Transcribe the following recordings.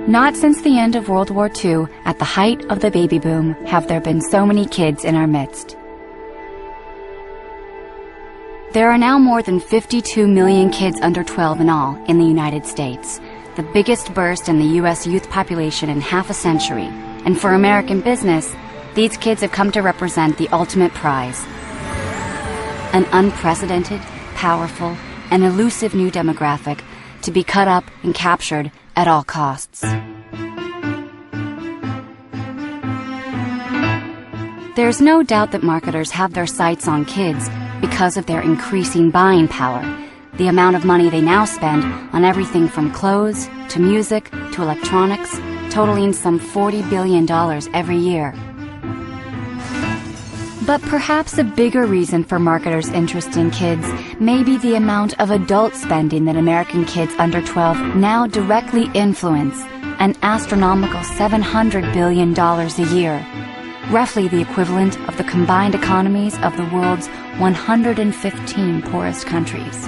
Not since the end of World War II, at the height of the baby boom, have there been so many kids in our midst. There are now more than 52 million kids under 12 in all in the United States, the biggest burst in the U.S. youth population in half a century. And for American business, these kids have come to represent the ultimate prize. An unprecedented, powerful, and elusive new demographic to be cut up and captured at all costs. There's no doubt that marketers have their sights on kids because of their increasing buying power, the amount of money they now spend on everything from clothes to music to electronics, totaling some $40 billion every year. But perhaps a bigger reason for marketers' interest in kids may be the amount of adult spending that American kids under 12 now directly influence, an astronomical $700 billion a year, roughly the equivalent of the combined economies of the world's 115 poorest countries.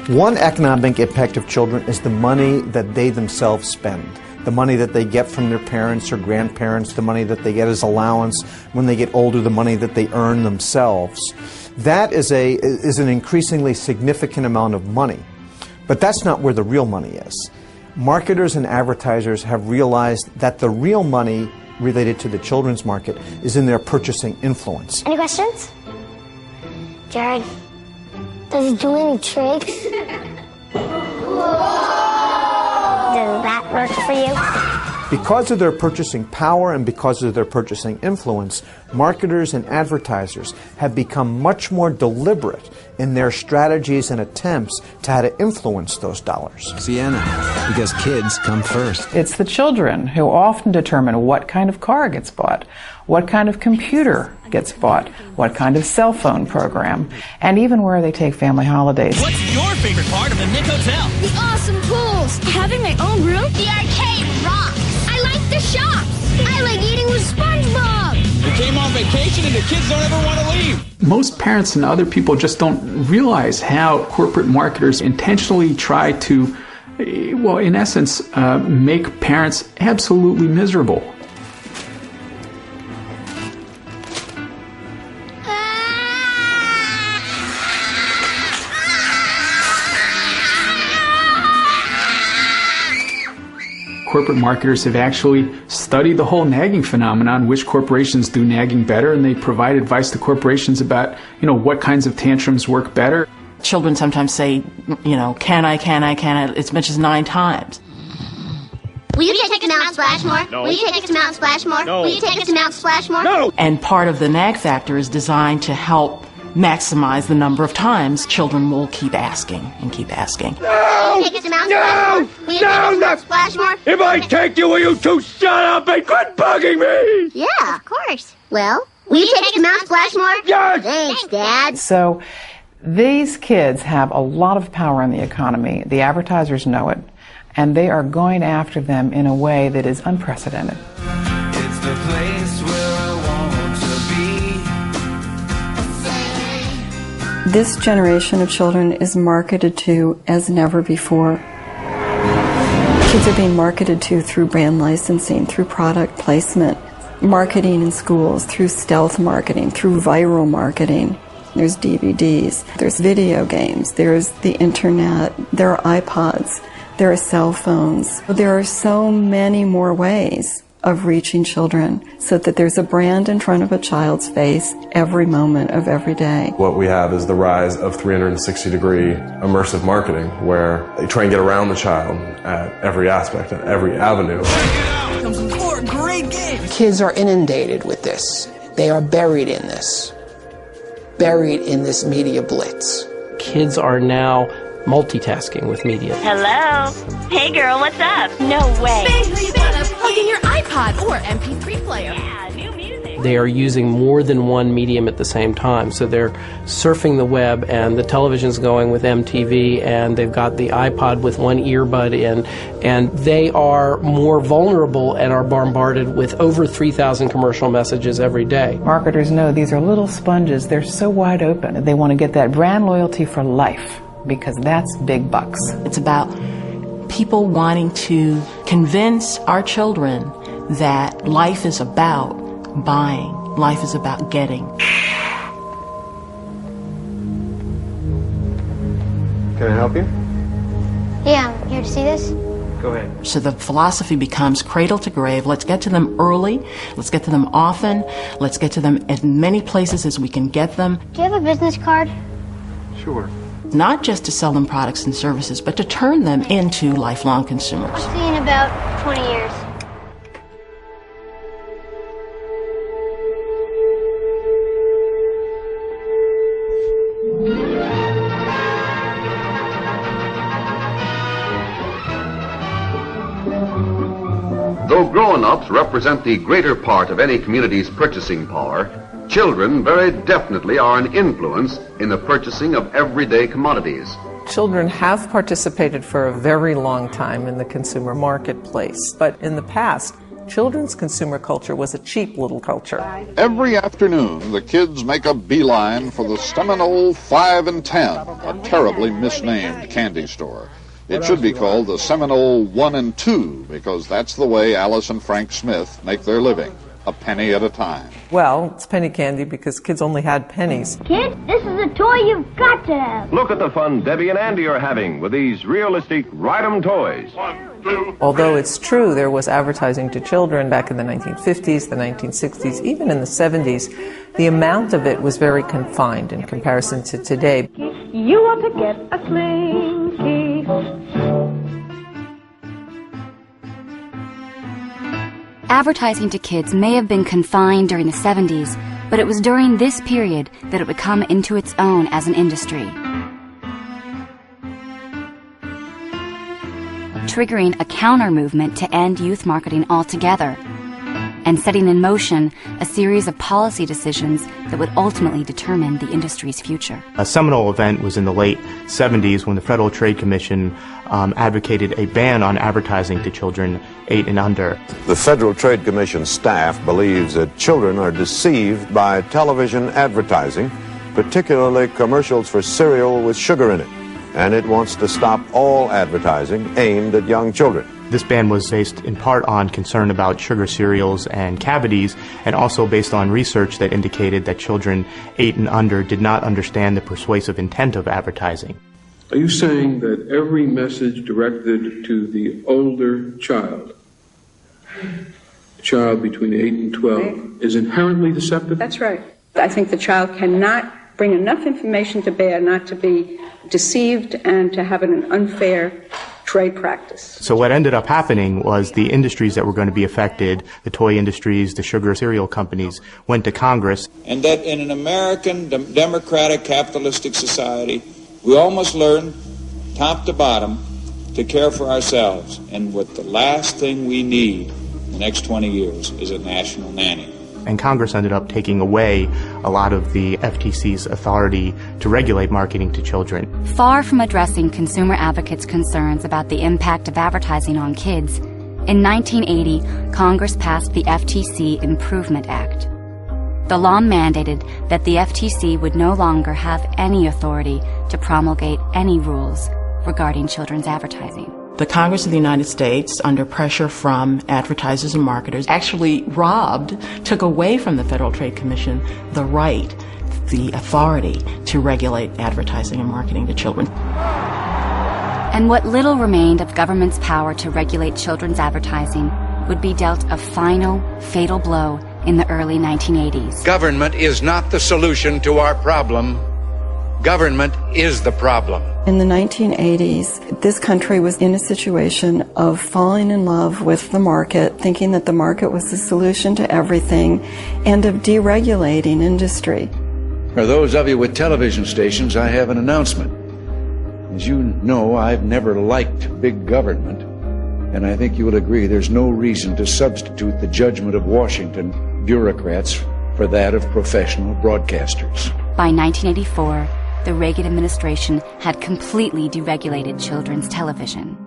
One economic impact of children is the money that they themselves spend. The money that they get from their parents or grandparents, the money that they get as allowance when they get older, the money that they earn themselves. That is an increasingly significant amount of money. But that's not where the real money is. Marketers and advertisers have realized that the real money related to the children's market is in their purchasing influence. Any questions? Jared, does he do any tricks? Does that work for you? Because of their purchasing power and because of their purchasing influence, marketers and advertisers have become much more deliberate in their strategies and attempts to how to influence those dollars. Sienna, because kids come first. It's the children who often determine what kind of car gets bought, what kind of computer gets bought, what kind of cell phone program, and even where they take family holidays. What's your favorite part of the Nick Hotel? The awesome pools, having my own room, the arcade rocks. I like the shops. I like eating with SpongeBob. We came on vacation and the kids don't ever want to leave. Most parents and other people just don't realize how corporate marketers intentionally try to, well, in essence, make parents absolutely miserable. Corporate marketers have actually studied the whole nagging phenomenon, which corporations do nagging better, and they provide advice to corporations about, what kinds of tantrums work better. Children sometimes say, can I, as much as 9 times. Will you take us to Mount Splashmore? No. Will you take us to Mount Splashmore? No. Will you take us to Mount Splashmore? No. And part of the nag factor is designed to help maximize the number of times children will keep asking and keep asking. No! Will you take us to Mount Splashmore? Will you take us to Mount Splashmore? If I take you, will you two shut up and quit bugging me? Yeah, of course. Well, will you take us to Mount Splashmore? Yes! Thanks, Dad. So these kids have a lot of power in the economy. The advertisers know it, and they are going after them in a way that is unprecedented. It's the place where I want to be. This generation of children is marketed to as never before. Kids are being marketed to through brand licensing, through product placement, marketing in schools, through stealth marketing, through viral marketing. There's DVDs, there's video games, there's the internet, there are iPods, there are cell phones. There are so many more ways of reaching children so that there's a brand in front of a child's face every moment of every day. What we have is the rise of 360-degree immersive marketing, where they try and get around the child at every aspect, at every avenue. Some 4 great games. Kids are inundated with this. They are buried in this. Buried in this media blitz. Kids are now multitasking with media. Hello? Hey girl, what's up? No way. Basically, you gotta plug in your iPod or MP3 player. Yeah, new music. They are using more than one medium at the same time. So they're surfing the web, and the television's going with MTV, and they've got the iPod with one earbud in, and they are more vulnerable and are bombarded with over 3,000 commercial messages every day. Marketers know these are little sponges. They're so wide open. They want to get that brand loyalty for life, because that's big bucks. It's about people wanting to convince our children that life is about buying, life is about getting. Can I help you? Yeah, I'm here to see this. Go ahead. So the philosophy becomes cradle to grave. Let's get to them early. Let's get to them often. Let's get to them as many places as we can get them. Do you have a business card? Sure. Not just to sell them products and services, but to turn them into lifelong consumers. I'll see you in about 20 years. Though grown-ups represent the greater part of any community's purchasing power, children very definitely are an influence in the purchasing of everyday commodities. Children have participated for a very long time in the consumer marketplace, but in the past, children's consumer culture was a cheap little culture. Every afternoon, the kids make a beeline for the Seminole 5 and 10, a terribly misnamed candy store. It should be called the Seminole 1 and 2, because that's the way Alice and Frank Smith make their living, a penny at a time. Well, it's penny candy because kids only had pennies. Kid, this is a toy you've got to have. Look at the fun Debbie and Andy are having with these realistic ride-em toys. Although it's true there was advertising to children back in the 1950s, the 1960s, even in the 70s, the amount of it was very confined in comparison to today. You want to get a Slinky. Advertising to kids may have been confined during the 70s, but it was during this period that it would come into its own as an industry, triggering a counter-movement to end youth marketing altogether, and setting in motion a series of policy decisions that would ultimately determine the industry's future. A seminal event was in the late 70s when the Federal Trade Commission advocated a ban on advertising to children 8 and under. The Federal Trade Commission staff believes that children are deceived by television advertising, particularly commercials for cereal with sugar in it, and it wants to stop all advertising aimed at young children. This ban was based in part on concern about sugar cereals and cavities, and also based on research that indicated that children 8 and under did not understand the persuasive intent of advertising. Are you saying that every message directed to the older child between 8 and 12, is inherently deceptive? That's right. I think the child cannot bring enough information to bear not to be deceived and to have an unfair trade practice. So what ended up happening was the industries that were going to be affected, the toy industries, the sugar cereal companies, went to Congress. And that in an American democratic capitalistic society, we all must learn, top to bottom, to care for ourselves. And what the last thing we need in the next 20 years is a national nanny. And Congress ended up taking away a lot of the FTC's authority to regulate marketing to children. Far from addressing consumer advocates' concerns about the impact of advertising on kids, in 1980, Congress passed the FTC Improvement Act. The law mandated that the FTC would no longer have any authority to promulgate any rules regarding children's advertising. The Congress of the United States, under pressure from advertisers and marketers, actually took away from the Federal Trade Commission the right, the authority to regulate advertising and marketing to children. And what little remained of government's power to regulate children's advertising would be dealt a final, fatal blow in the early 1980s. Government is not the solution to our problem. Government is the problem. In the 1980s, this country was in a situation of falling in love with the market, thinking that the market was the solution to everything, and of deregulating industry. For those of you with television stations, I have an announcement. As you know, I've never liked big government, and I think you will agree there's no reason to substitute the judgment of Washington bureaucrats for that of professional broadcasters. By 1984, the Reagan administration had completely deregulated children's television.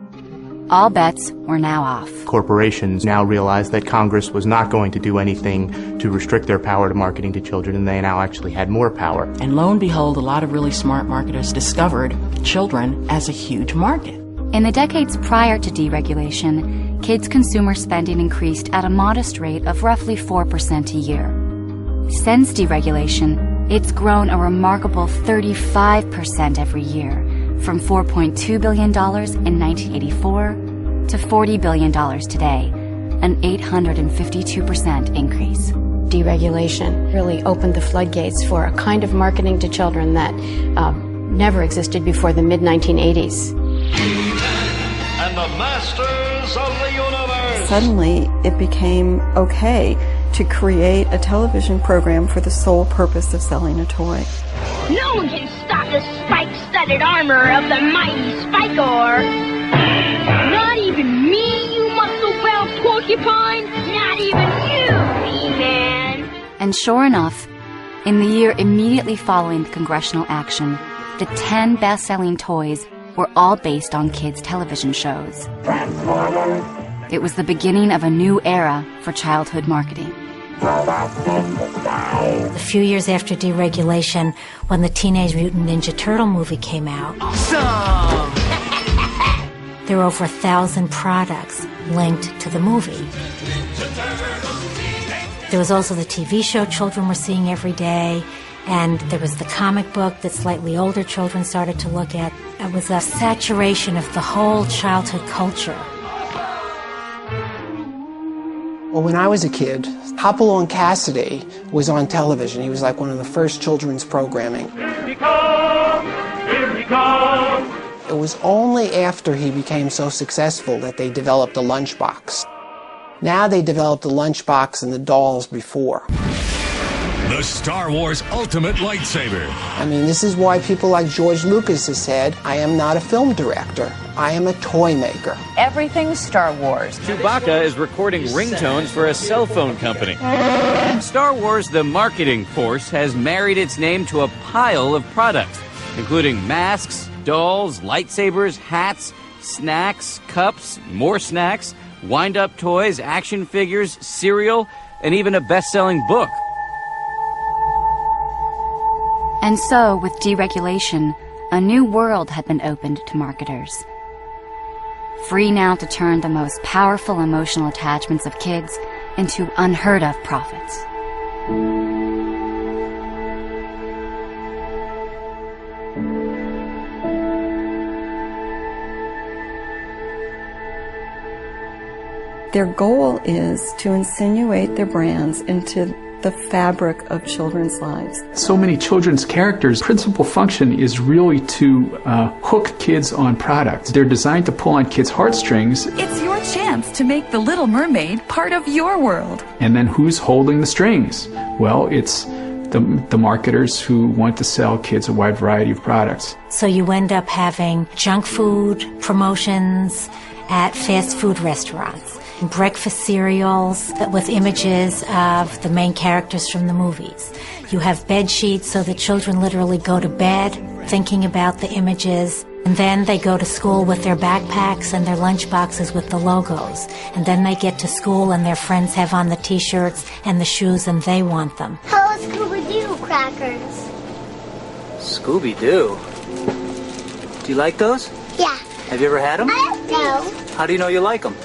All bets were now off. Corporations now realized that Congress was not going to do anything to restrict their power to marketing to children, and they now actually had more power. And lo and behold, a lot of really smart marketers discovered children as a huge market. In the decades prior to deregulation, kids' consumer spending increased at a modest rate of roughly 4% a year. Since deregulation, it's grown a remarkable 35% every year, from $4.2 billion in 1984 to $40 billion today, an 852% increase. Deregulation really opened the floodgates for a kind of marketing to children that never existed before the mid-1980s. And the masters of the universe. Suddenly, it became okay to create a television program for the sole purpose of selling a toy. No one can stop the spike-studded armor of the mighty Spikor. Not even me, you muscle-bound porcupine. Not even you, He-Man. And sure enough, in the year immediately following the congressional action, the 10 best-selling toys were all based on kids' television shows. It was the beginning of a new era for childhood marketing. A few years after deregulation, when the Teenage Mutant Ninja Turtle movie came out, awesome! There were over 1,000 products linked to the movie. There was also the TV show children were seeing every day, and there was the comic book that slightly older children started to look at. It was a saturation of the whole childhood culture. Well, when I was a kid, Hopalong Cassidy was on television. He was like one of the first children's programming. Here he comes! Here he comes! It was only after he became so successful that they developed a lunchbox. Now they developed the lunchbox and the dolls before. The Star Wars Ultimate Lightsaber. I mean, this is why people like George Lucas has said, I am not a film director. I am a toy maker. Everything's Star Wars. Chewbacca is recording ringtones for a cell phone company. Star Wars, the marketing force, has married its name to a pile of products, including masks, dolls, lightsabers, hats, snacks, cups, more snacks, wind-up toys, action figures, cereal, and even a best-selling book. And so, with deregulation, a new world had been opened to marketers. Free now to turn the most powerful emotional attachments of kids into unheard-of profits. Their goal is to insinuate their brands into the fabric of children's lives. So many children's characters' principal function is really to hook kids on products. They're designed to pull on kids' heartstrings. It's your chance to make The Little Mermaid part of your world. And then who's holding the strings? Well, it's the marketers who want to sell kids a wide variety of products. So you end up having junk food promotions at fast food restaurants, breakfast cereals with images of the main characters from the movies. You have bed sheets so the children literally go to bed thinking about the images, and then they go to school with their backpacks and their lunch boxes with the logos. And then they get to school and their friends have on the t-shirts and the shoes and they want them. Hello, Scooby-Doo crackers. Scooby-Doo? Do you like those? Yeah. Have you ever had them? No. How do you know you like them?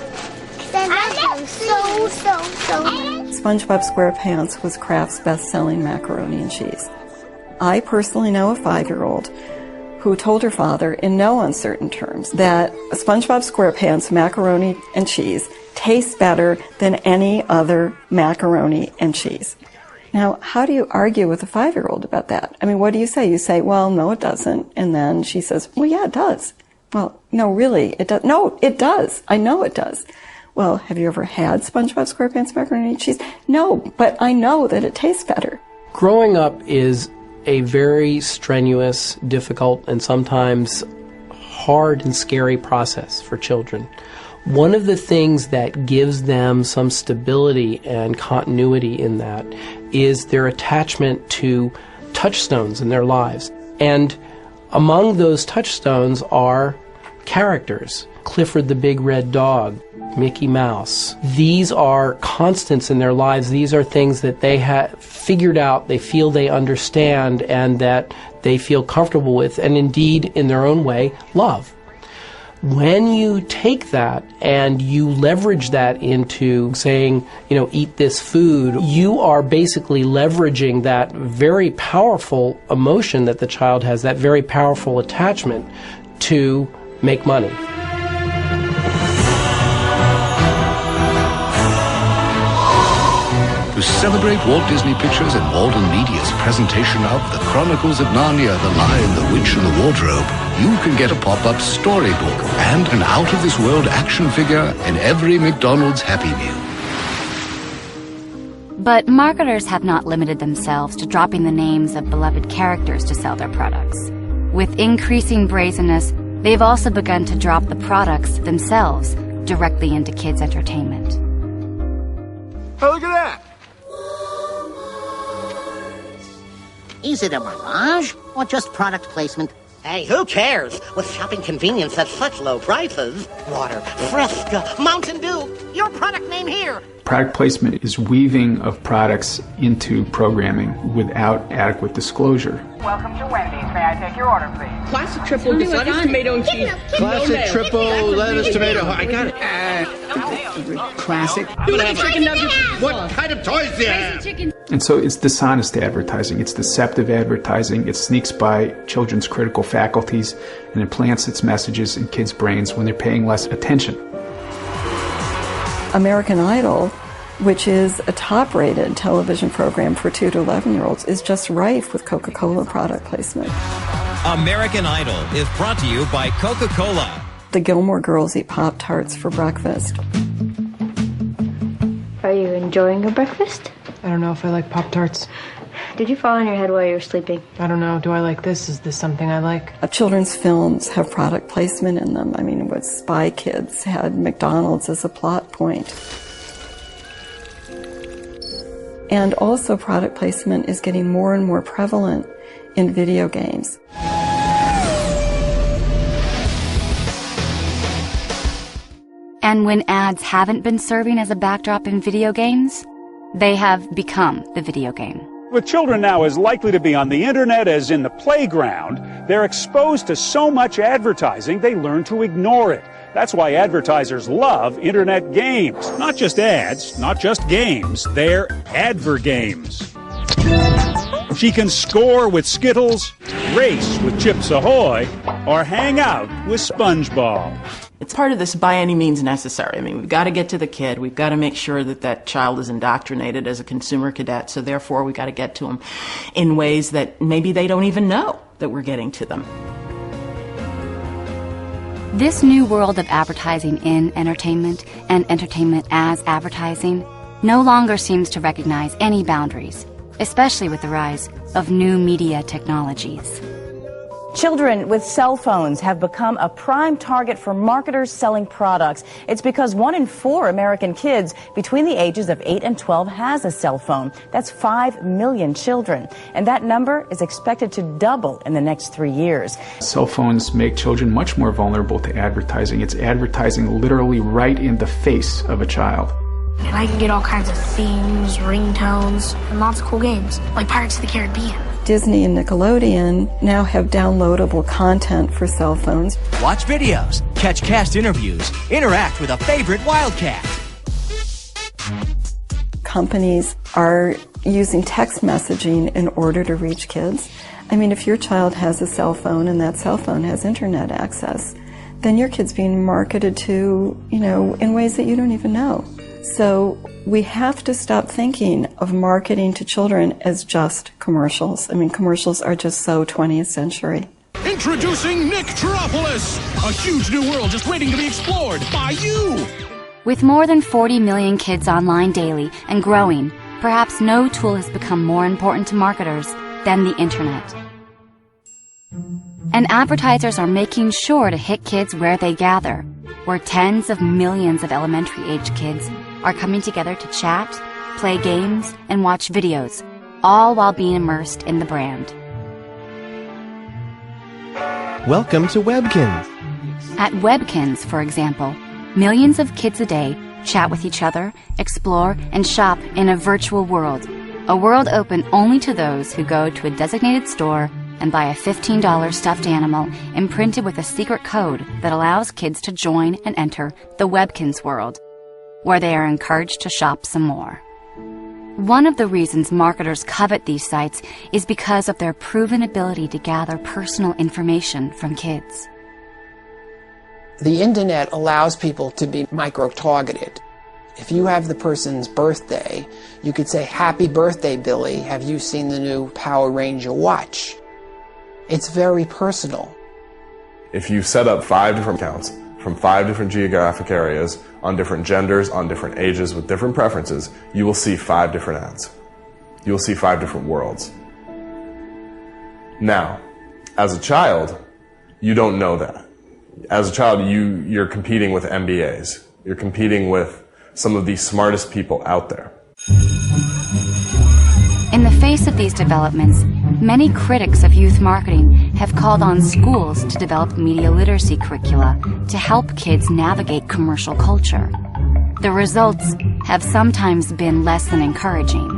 I love them so much. SpongeBob SquarePants was Kraft's best-selling macaroni and cheese. I personally know a 5-year-old who told her father in no uncertain terms that SpongeBob SquarePants macaroni and cheese tastes better than any other macaroni and cheese. Now, how do you argue with a 5-year-old about that? I mean, what do you say? You say, well, no, it doesn't. And then she says, well, yeah, it does. Well, no, really, it does. No, it does. I know it does. Well, have you ever had SpongeBob SquarePants macaroni and cheese? No, but I know that it tastes better. Growing up is a very strenuous, difficult, and sometimes hard and scary process for children. One of the things that gives them some stability and continuity in that is their attachment to touchstones in their lives. And among those touchstones are characters. Clifford the Big Red Dog, Mickey Mouse. These are constants in their lives. These are things that they have figured out, they feel they understand, and that they feel comfortable with, and indeed, in their own way, love. When you take that and you leverage that into saying, eat this food, you are basically leveraging that very powerful emotion that the child has, that very powerful attachment to make money. To celebrate Walt Disney Pictures and Walden Media's presentation of The Chronicles of Narnia, The Lion, the Witch, and the Wardrobe, you can get a pop-up storybook and an out-of-this-world action figure in every McDonald's Happy Meal. But marketers have not limited themselves to dropping the names of beloved characters to sell their products. With increasing brazenness, they've also begun to drop the products themselves directly into kids' entertainment. Oh, look at that! Is it a mirage or just product placement? Hey, who cares? With shopping convenience at such low prices. Water, Fresca, Mountain Dew, your product name here. Product placement is weaving of products into programming without adequate disclosure. Welcome to Wendy's. May I take your order, please? Classic triple lettuce, tomato, and cheese. Classic triple lettuce, tomato. I got it. Classic. Chicken nuggets. What kind of toys do you have? And so it's dishonest advertising, it's deceptive advertising, it sneaks by children's critical faculties and implants its messages in kids' brains when they're paying less attention. American Idol, which is a top-rated television program for 2 to 11-year-olds, is just rife with Coca-Cola product placement. American Idol is brought to you by Coca-Cola. The Gilmore Girls eat Pop-Tarts for breakfast. Are you enjoying your breakfast? I don't know if I like Pop-Tarts. Did you fall on your head while you were sleeping? I don't know. Do I like this? Is this something I like? Children's films have product placement in them. I mean, what Spy Kids had McDonald's as a plot point. And also product placement is getting more and more prevalent in video games. And when ads haven't been serving as a backdrop in video games, they have become the video game. With children now as likely to be on the internet as in the playground, they're exposed to so much advertising they learn to ignore it. That's why advertisers love internet games. Not just ads, not just games, they're adver-games. She can score with Skittles, race with Chips Ahoy, or hang out with SpongeBob. It's part of this by any means necessary. I mean, we've got to get to the kid. We've got to make sure that that child is indoctrinated as a consumer cadet. So therefore, we've got to get to them in ways that maybe they don't even know that we're getting to them. This new world of advertising in entertainment and entertainment as advertising no longer seems to recognize any boundaries, especially with the rise of new media technologies. Children with cell phones have become a prime target for marketers selling products. It's because 1 in 4 American kids between the ages of 8 and 12 has a cell phone. That's 5 million children. And that number is expected to double in the next 3 years. Cell phones make children much more vulnerable to advertising. It's advertising literally right in the face of a child. And I can get all kinds of themes, ringtones, and lots of cool games, like Pirates of the Caribbean. Disney and Nickelodeon now have downloadable content for cell phones. Watch videos, catch cast interviews, interact with a favorite Wildcat. Companies are using text messaging in order to reach kids. I mean, if your child has a cell phone and that cell phone has internet access, then your kid's being marketed to, in ways that you don't even know. So we have to stop thinking of marketing to children as just commercials. I mean, commercials are just so 20th century. Introducing Nick Teropolis, a huge new world just waiting to be explored by you. With more than 40 million kids online daily and growing, perhaps no tool has become more important to marketers than the internet. And advertisers are making sure to hit kids where they gather, where tens of millions of elementary-age kids are coming together to chat, play games, and watch videos, all while being immersed in the brand. Welcome to Webkins. At Webkins, for example, millions of kids a day chat with each other, explore, and shop in a virtual world, a world open only to those who go to a designated store and buy a $15 stuffed animal imprinted with a secret code that allows kids to join and enter the Webkinz world, where they are encouraged to shop some more. One of the reasons marketers covet these sites is because of their proven ability to gather personal information from kids. The internet allows people to be micro-targeted. If you have the person's birthday, you could say, "Happy birthday, Billy. Have you seen the new Power Ranger watch?" It's very personal. If you set up 5 different accounts from 5 different geographic areas, on different genders, on different ages, with different preferences, you will see 5 different ads. You will see 5 different worlds. Now, as a child, you don't know that. As a child, you're competing with MBAs. You're competing with some of the smartest people out there. In the face of these developments, many critics of youth marketing have called on schools to develop media literacy curricula to help kids navigate commercial culture. The results have sometimes been less than encouraging.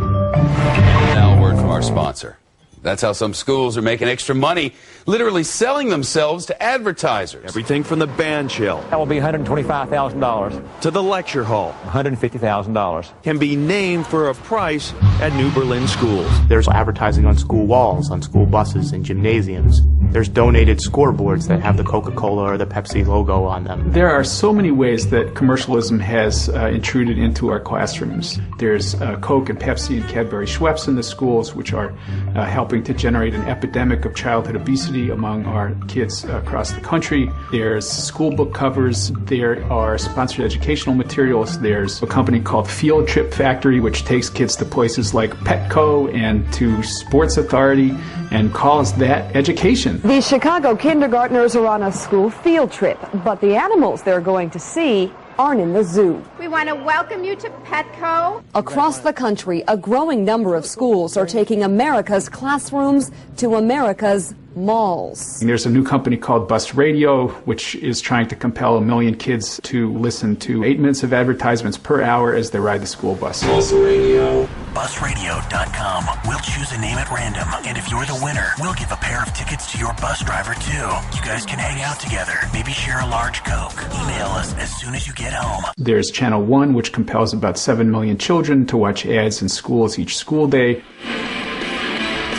Now a word from our sponsor. That's how some schools are making extra money, literally selling themselves to advertisers. Everything from the band shell. That will be $125,000. To the lecture hall. $150,000. Can be named for a price at New Berlin schools. There's advertising on school walls, on school buses, and gymnasiums. There's donated scoreboards that have the Coca-Cola or the Pepsi logo on them. There are so many ways that commercialism has intruded into our classrooms. There's Coke and Pepsi and Cadbury Schweppes in the schools, which are helping to generate an epidemic of childhood obesity among our kids across the country. There's school book covers. There are sponsored educational materials. There's a company called Field Trip Factory, which takes kids to places like Petco and to Sports Authority and calls that education. The Chicago kindergartners are on a school field trip, but the animals they're going to see aren't in the zoo. We want to welcome you to Petco. Across the country, a growing number of schools are taking America's classrooms to America's malls. There's a new company called Bus Radio, which is trying to compel 1 million kids to listen to 8 minutes of advertisements per hour as they ride the school bus. Bus Radio. Busradio.com. We'll choose a name at random, and if you're the winner, we'll give a pair of tickets to your bus driver, too. You guys can hang out together, maybe share a large Coke. Email us as soon as you get home. There's Channel 1, which compels about 7 million children to watch ads in schools each school day.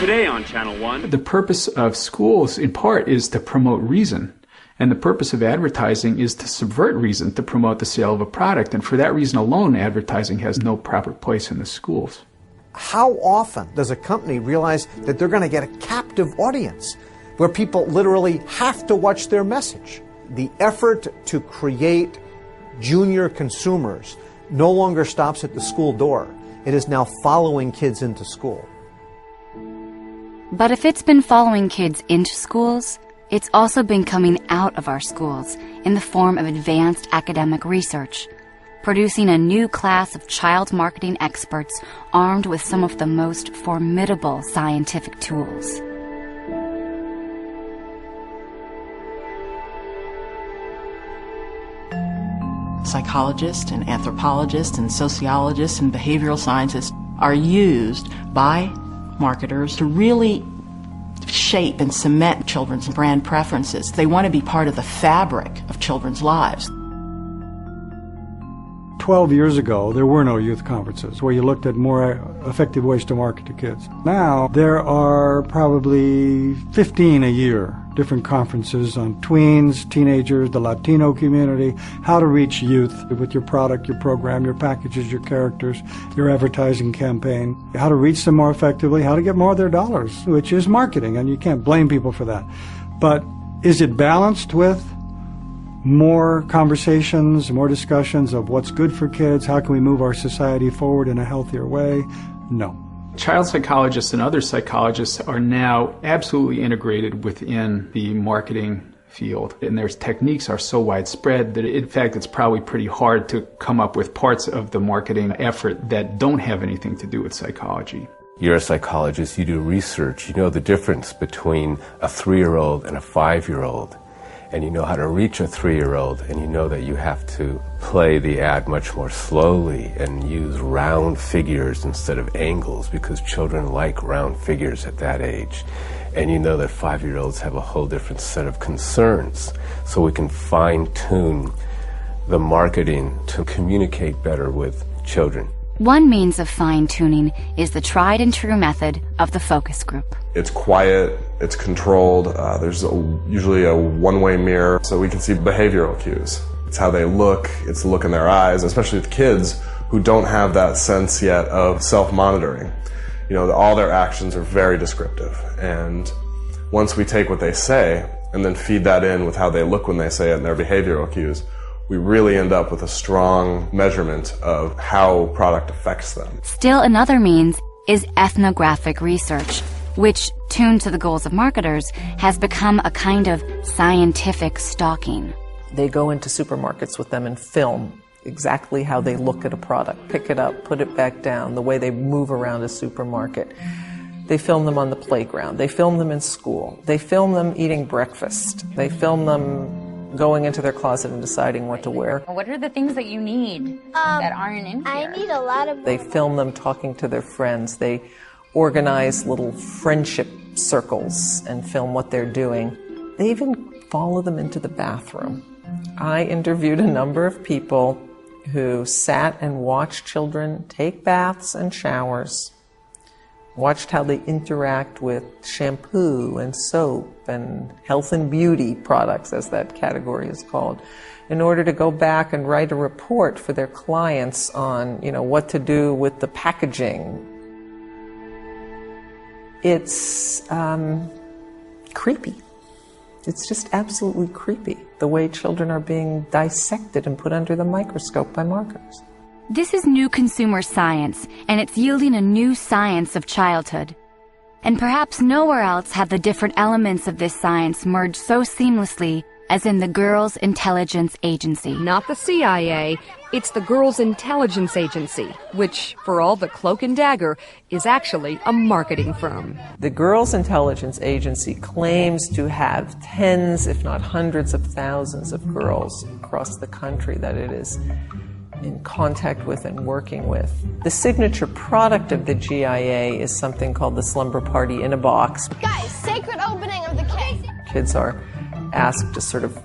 Today on Channel 1. The purpose of schools, in part, is to promote reason. And the purpose of advertising is to subvert reason, to promote the sale of a product. And for that reason alone, advertising has no proper place in the schools. How often does a company realize that they're going to get a captive audience where people literally have to watch their message? The effort to create junior consumers no longer stops at the school door. It is now following kids into school. But if it's been following kids into schools, it's also been coming out of our schools in the form of advanced academic research, producing a new class of child marketing experts armed with some of the most formidable scientific tools. Psychologists and anthropologists and sociologists and behavioral scientists are used by marketers to really shape and cement children's brand preferences. They want to be part of the fabric of children's lives. 12 years ago, there were no youth conferences where you looked at more effective ways to market to kids. Now, there are probably 15 a year, different conferences on tweens, teenagers, the Latino community, how to reach youth with your product, your program, your packages, your characters, your advertising campaign, how to reach them more effectively, how to get more of their dollars, which is marketing, and you can't blame people for that. But is it balanced with more conversations, more discussions of what's good for kids, how can we move our society forward in a healthier way? No. Child psychologists and other psychologists are now absolutely integrated within the marketing field, and their techniques are so widespread that in fact it's probably pretty hard to come up with parts of the marketing effort that don't have anything to do with psychology. You're a psychologist, you do research, you know the difference between a 3-year-old and a 5-year-old. And you know how to reach a 3-year-old, and you know that you have to play the ad much more slowly and use round figures instead of angles, because children like round figures at that age. And you know that 5-year-olds have a whole different set of concerns. So we can fine-tune the marketing to communicate better with children. One means of fine-tuning is the tried and true method of the focus group. It's quiet, it's controlled, there's usually a one-way mirror, so we can see behavioral cues. It's how they look, it's the look in their eyes, especially with kids who don't have that sense yet of self-monitoring. You know, all their actions are very descriptive, and once we take what they say and then feed that in with how they look when they say it and their behavioral cues, we really end up with a strong measurement of how product affects them. Still another means is ethnographic research, which, tuned to the goals of marketers, has become a kind of scientific stalking. They go into supermarkets with them and film exactly how they look at a product, pick it up, put it back down, the way they move around a supermarket. They film them on the playground. They film them in school. They film them eating breakfast. They film them going into their closet and deciding what to wear. What are the things that you need that aren't in here? I need a lot of... They film them talking to their friends. They organize little friendship circles and film what they're doing. They even follow them into the bathroom. I interviewed a number of people who sat and watched children take baths and showers, watched how they interact with shampoo and soap and health and beauty products, as that category is called, in order to go back and write a report for their clients on, you know, what to do with the packaging. It's creepy. It's just absolutely creepy, the way children are being dissected and put under the microscope by marketers. This is new consumer science, and it's yielding a new science of childhood. And perhaps nowhere else have the different elements of this science merged so seamlessly as in the Girls' Intelligence Agency. Not the CIA, it's the Girls' Intelligence Agency, which, for all the cloak and dagger, is actually a marketing firm. The Girls' Intelligence Agency claims to have tens, if not hundreds of thousands of girls across the country that it is in contact with and working with. The signature product of the GIA is something called the Slumber Party in a Box. Guys, sacred opening of the cake. Kids are asked to sort of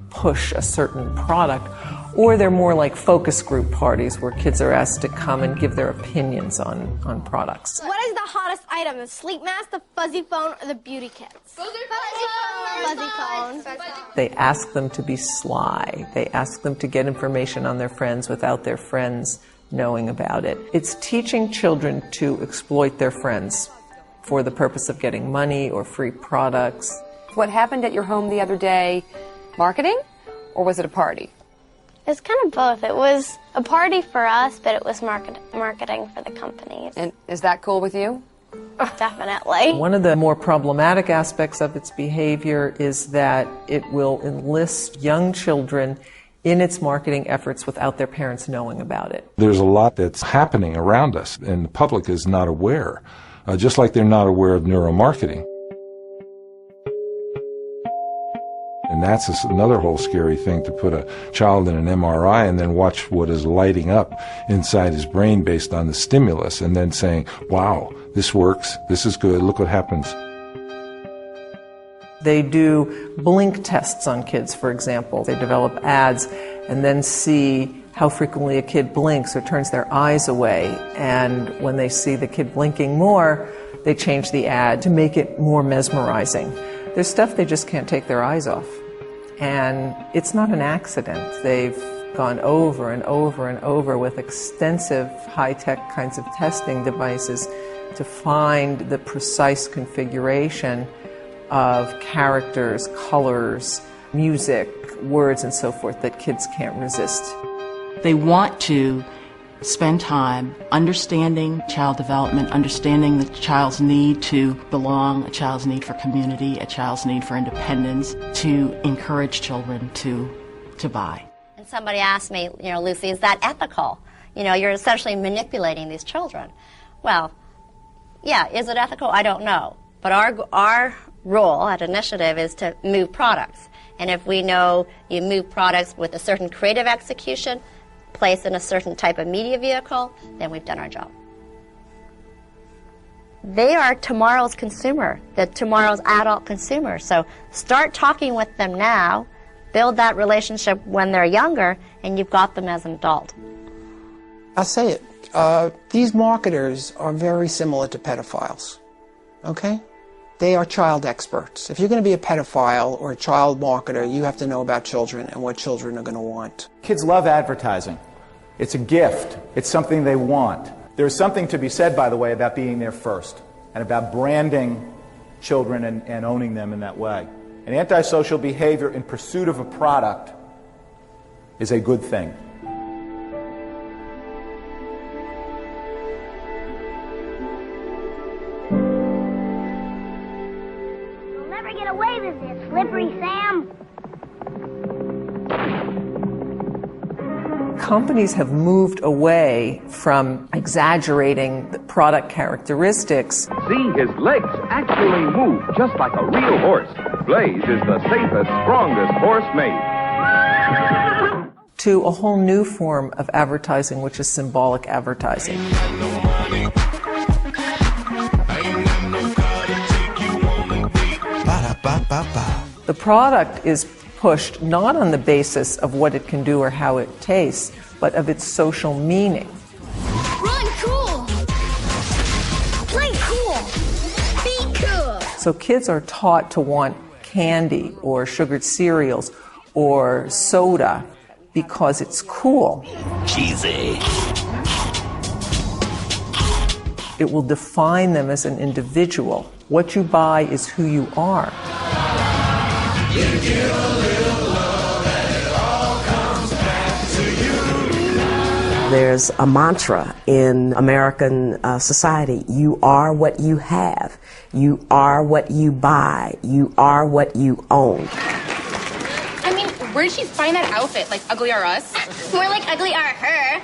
push a certain product, or they're more like focus group parties where kids are asked to come and give their opinions on products. What is the hottest item? The sleep mask, the fuzzy phone, or the beauty kits? Fuzzy phone. They ask them to be sly. They ask them to get information on their friends without their friends knowing about it. It's teaching children to exploit their friends for the purpose of getting money or free products. What happened at your home the other day, marketing, or was it a party? It's kind of both. It was a party for us, but it was marketing for the companies. And is that cool with you? Definitely. One of the more problematic aspects of its behavior is that it will enlist young children in its marketing efforts without their parents knowing about it. There's a lot that's happening around us, and the public is not aware, just like they're not aware of neuromarketing. And that's another whole scary thing, to put a child in an MRI and then watch what is lighting up inside his brain based on the stimulus, and then saying, wow, this works, this is good, look what happens. They do blink tests on kids, for example. They develop ads and then see how frequently a kid blinks or turns their eyes away. And when they see the kid blinking more, they change the ad to make it more mesmerizing. There's stuff they just can't take their eyes off. And it's not an accident. They've gone over and over and over with extensive high-tech kinds of testing devices to find the precise configuration of characters, colors, music, words, and so forth that kids can't resist. They want to spend time understanding child development, understanding the child's need to belong, a child's need for community, a child's need for independence, to encourage children to buy. And somebody asked me, you know, Lucy, is that ethical? You know, you're essentially manipulating these children. Well, yeah, is it ethical? I don't know. But our role at Initiative is to move products. And if we know you move products with a certain creative execution, placed in a certain type of media vehicle, then we've done our job. they are tomorrow's consumer, tomorrow's adult consumer. So start talking with them now, build that relationship when they're younger, and you've got them as an adult. I'll say it. These marketers are very similar to pedophiles. Okay? They are child experts. If you're going to be a pedophile or a child marketer, you have to know about children and what children are going to want. Kids love advertising. It's a gift. It's something they want. There's something to be said, by the way, about being there first and about branding children and owning them in that way. And antisocial behavior in pursuit of a product is a good thing. You'll never get away with this, Slippery Sam. Companies have moved away from exaggerating the product characteristics. See, his legs actually move just like a real horse. Blaze is the safest, strongest horse made. To a whole new form of advertising, which is symbolic advertising. The product is pushed not on the basis of what it can do or how it tastes, but of its social meaning. Run cool! Play cool! Be cool! So kids are taught to want candy or sugared cereals or soda because it's cool. Cheesy. It will define them as an individual. What you buy is who you are. You give a little love and it all comes back to you. There's a mantra in American society. You are what you have. You are what you buy. You are what you own. I mean, where did she find that outfit? Like Ugly R Us? More like Ugly R Her.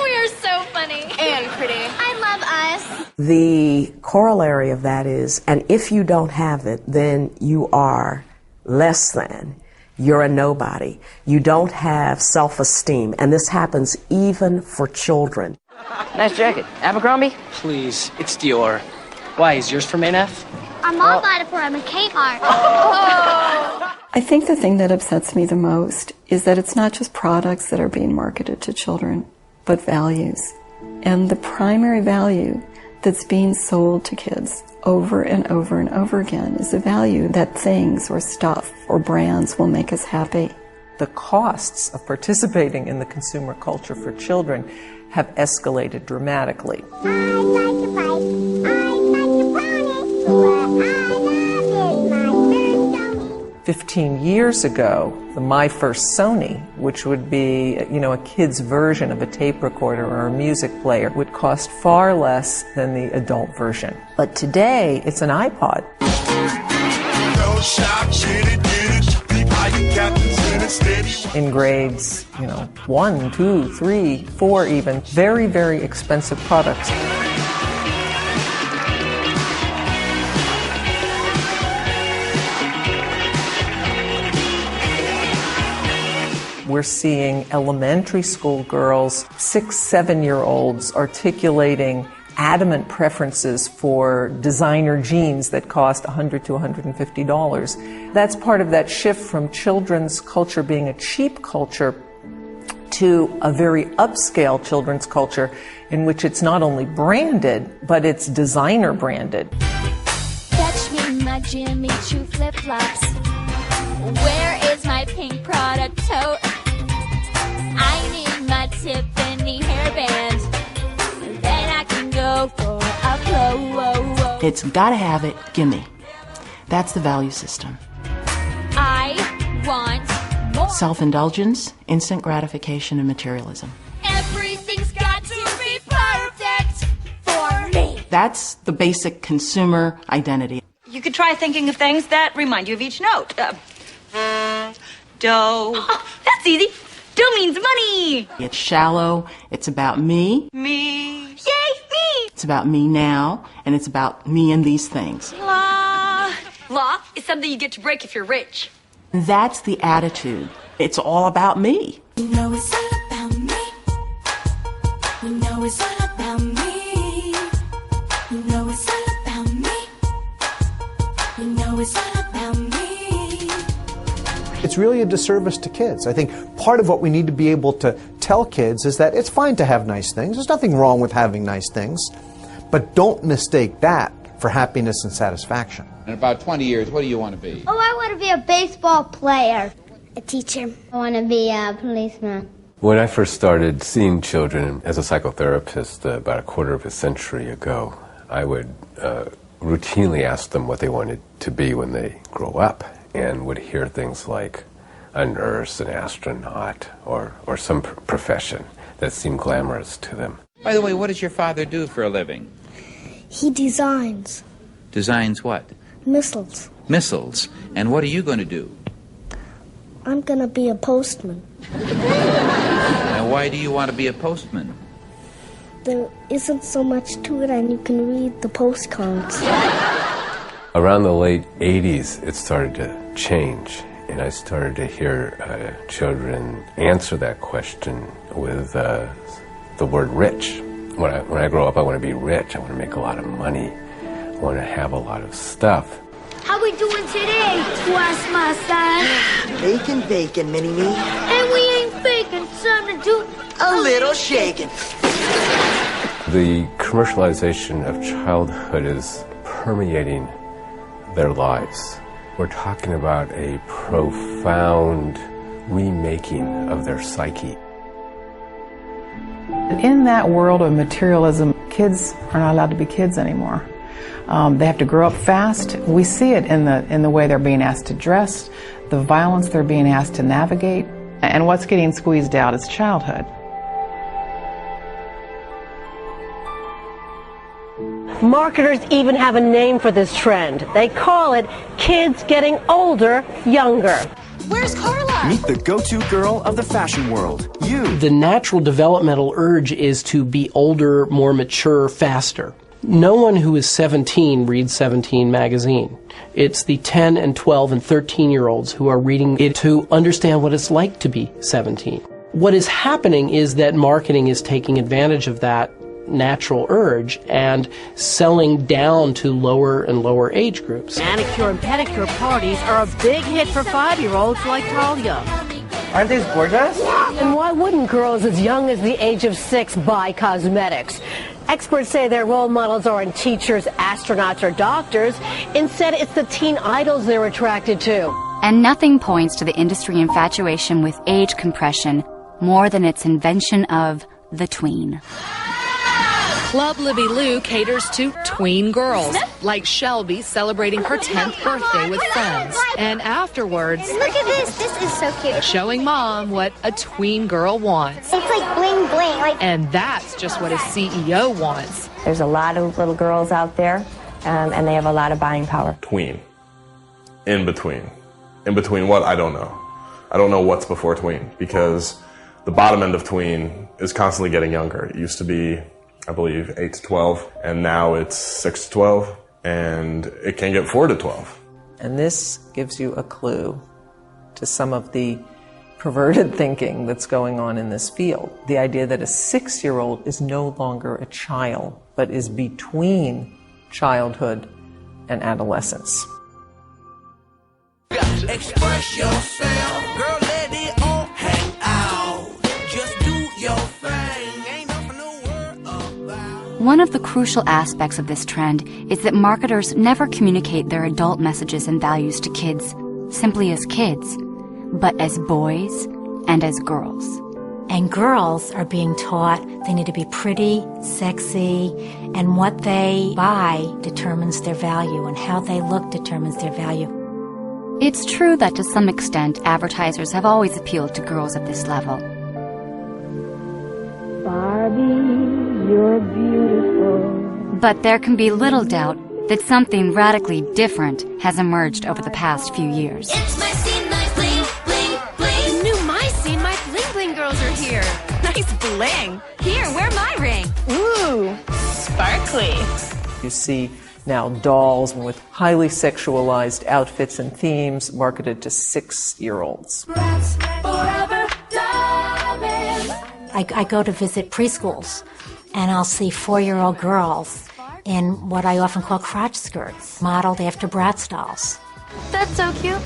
We are so funny. And pretty. I love us. The corollary of that is, and if you don't have it, then you are less than. You're a nobody. You don't have self-esteem. And this happens even for children. Nice jacket. Abercrombie? Please, it's Dior. Why, is yours from ANF? Our mom bought it for him at Kmart. I think the thing that upsets me the most is that it's not just products that are being marketed to children, but values. And the primary value that's being sold to kids over and over and over again is the value that things or stuff or brands will make us happy. The costs of participating in the consumer culture for children have escalated dramatically. I'd like to fight. I'd like to pony. What I love is my first Sony. 15 years ago, the My First Sony, which would be, a kid's version of a tape recorder or a music player, would cost far less than the adult version. But today, it's an iPod. In grades, 1, 2, 3, 4 even, very, very expensive products. We're seeing elementary school girls, 6, 7-year-olds articulating adamant preferences for designer jeans that cost $100 to $150. That's part of that shift from children's culture being a cheap culture to a very upscale children's culture in which it's not only branded, but it's designer branded. Fetch me my Jimmy Choo flip-flops. Where is my pink Prada tote? I need my Tiffany hairband. Then I can go for a blow. It's gotta have it, gimme. That's the value system. I want more. Self-indulgence, instant gratification, and materialism. Everything's got to be perfect for me. That's the basic consumer identity. You could try thinking of things that remind you of each note. Dough. Oh, that's easy. Dough means money. It's shallow. It's about me. Me. Yay, me. It's about me now, and it's about me and these things. La. Law is something you get to break if you're rich. That's the attitude. It's all about me. You know it's all about me. You know it's all about me. it's all about me. We know it's all about me. It's really a disservice to kids. I think part of what we need to be able to tell kids is that it's fine to have nice things. There's nothing wrong with having nice things. But don't mistake that for happiness and satisfaction. In about 20 years, what do you want to be? Oh, I want to be a baseball player. A teacher. I want to be a policeman. When I first started seeing children as a psychotherapist about a quarter of a century ago, I would routinely ask them what they wanted to be when they grow up, and would hear things like a nurse, an astronaut, or some profession that seemed glamorous to them. By the way, what does your father do for a living? He designs Designs what? missiles. Missiles. And what are you going to do? I'm going to be a postman. Now, why do you want to be a postman? There isn't so much to it, and you can read the postcards. Around the late 80s, it started to change, and I started to hear children answer that question with the word rich. When I grow up, I want to be rich. I want to make a lot of money. I want to have a lot of stuff. How we doing today? What's my son? Bacon, bacon, mini-me. And we ain't faking, something to do A little shaking. The commercialization of childhood is permeating their lives. We're talking about a profound remaking of their psyche. In that world of materialism, kids are not allowed to be kids anymore. They have to grow up fast. We see it in the way they're being asked to dress, the violence they're being asked to navigate, and what's getting squeezed out is childhood. Marketers even have a name for this trend. They call it kids getting older, younger. Where's Carla? Meet the go-to girl of the fashion world, you. The natural developmental urge is to be older, more mature, faster. No one who is 17 reads 17 magazine. It's the 10 and 12 and 13-year-olds who are reading it to understand what it's like to be 17. What is happening is that marketing is taking advantage of that natural urge and selling down to lower and lower age groups. Manicure and pedicure parties are a big hit for 5-year-olds like Talia. Aren't these gorgeous? And why wouldn't girls as young as the age of 6 buy cosmetics? Experts say their role models aren't teachers, astronauts, or doctors. Instead, it's the teen idols they're attracted to. And nothing points to the industry infatuation with age compression more than its invention of the tween. Club Libby Lou caters to tween girls, like Shelby celebrating her 10th birthday with friends. And afterwards, Look at this. This is so cute. showing mom what a tween girl wants. It's like bling bling. And that's just what a CEO wants. There's a lot of little girls out there, and they have a lot of buying power. Tween. In between. In between what? I don't know. I don't know what's before tween, because the bottom end of tween is constantly getting younger. It used to be, I believe, 8 to 12, and now it's 6 to 12, and it can get 4 to 12. And this gives you a clue to some of the perverted thinking that's going on in this field. The idea that a 6-year-old is no longer a child, but is between childhood and adolescence. Express yourself, girl, let it all hang out. Just do your thing, ain't nothing to worry about. One of the crucial aspects of this trend is that marketers never communicate their adult messages and values to kids simply as kids, but as boys and as girls. And girls are being taught they need to be pretty, sexy, and what they buy determines their value, and how they look determines their value. It's true that to some extent advertisers have always appealed to girls at this level. Barbie, you're beautiful. But there can be little doubt that something radically different has emerged over the past few years. It's my scene, my bling, bling, bling. The new My Scene, My Bling Bling girls are here. Nice bling. Here, wear my ring. Ooh, sparkly. You see now dolls with highly sexualized outfits and themes marketed to 6-year-olds. I go to visit preschools, and I'll see 4-year-old girls in what I often call crotch skirts, modeled after Bratz dolls. That's so cute.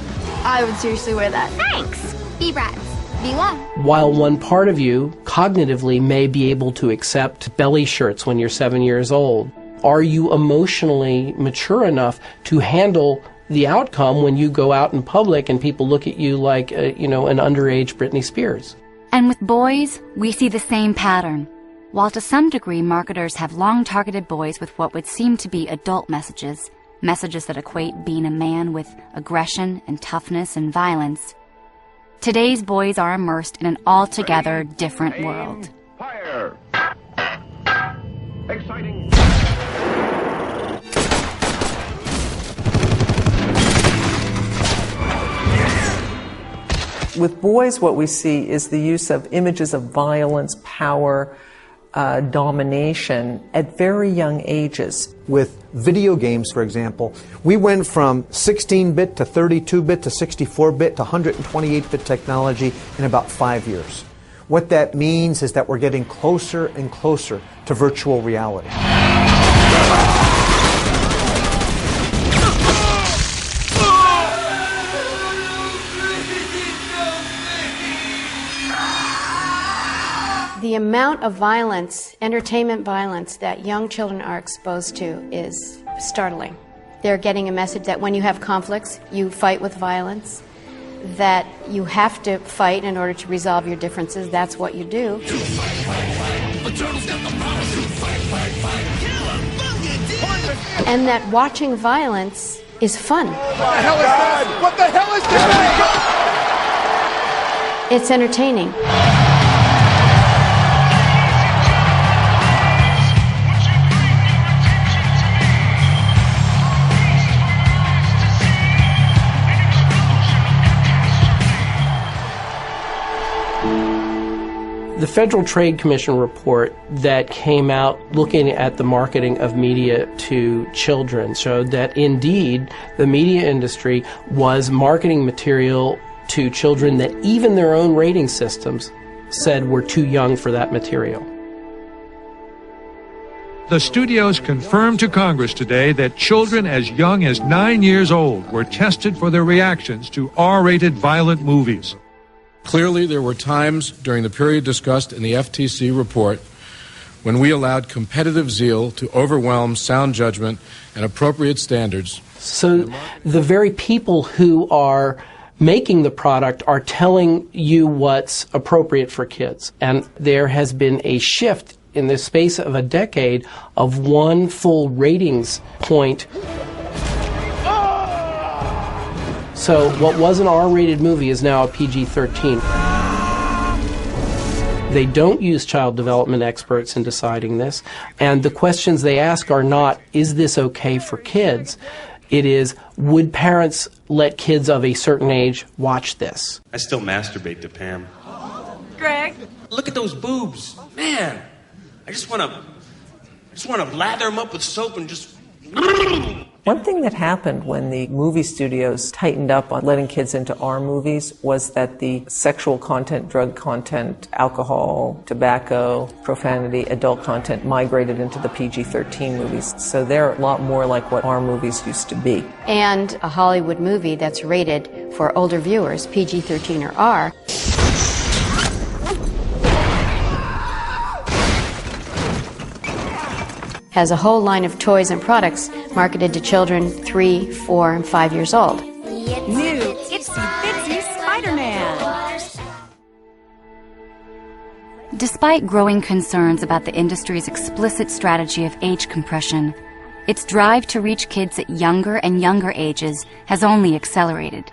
I would seriously wear that. Thanks. Be Bratz. Be long. While one part of you cognitively may be able to accept belly shirts when you're 7 years old, are you emotionally mature enough to handle the outcome when you go out in public and people look at you like, an underage Britney Spears? And with boys, we see the same pattern. While to some degree marketers have long targeted boys with what would seem to be adult messages that equate being a man with aggression and toughness and violence, today's boys are immersed in an altogether different world. Fire! Exciting! With boys, what we see is the use of images of violence, power, domination at very young ages. With video games, for example, we went from 16-bit to 32-bit to 64-bit to 128-bit technology in about 5 years. What that means is that we're getting closer and closer to virtual reality. The amount of violence, entertainment violence, that young children are exposed to is startling. They're getting a message that when you have conflicts, you fight with violence, that you have to fight in order to resolve your differences. That's what you do. And that watching violence is fun. What the hell is this? What the hell is this? It's entertaining. The Federal Trade Commission report that came out looking at the marketing of media to children showed that indeed the media industry was marketing material to children that even their own rating systems said were too young for that material. The studios confirmed to Congress today that children as young as 9 years old were tested for their reactions to R-rated violent movies. Clearly, there were times during the period discussed in the FTC report when we allowed competitive zeal to overwhelm sound judgment and appropriate standards. So the very people who are making the product are telling you what's appropriate for kids. And there has been a shift in the space of a decade of one full ratings point. So what was an R-rated movie is now a PG-13. They don't use child development experts in deciding this, and the questions they ask are not, is this okay for kids? It is, would parents let kids of a certain age watch this? I still masturbate to Pam. Greg? Look at those boobs. Man, I just want to lather them up with soap and just... One thing that happened when the movie studios tightened up on letting kids into R movies was that the sexual content, drug content, alcohol, tobacco, profanity, adult content migrated into the PG-13 movies. So they're a lot more like what R movies used to be. And a Hollywood movie that's rated for older viewers, PG-13 or R, has a whole line of toys and products marketed to children 3, 4, and 5 years old. New Itsy Bitsy Spider-Man. Despite growing concerns about the industry's explicit strategy of age compression, its drive to reach kids at younger and younger ages has only accelerated.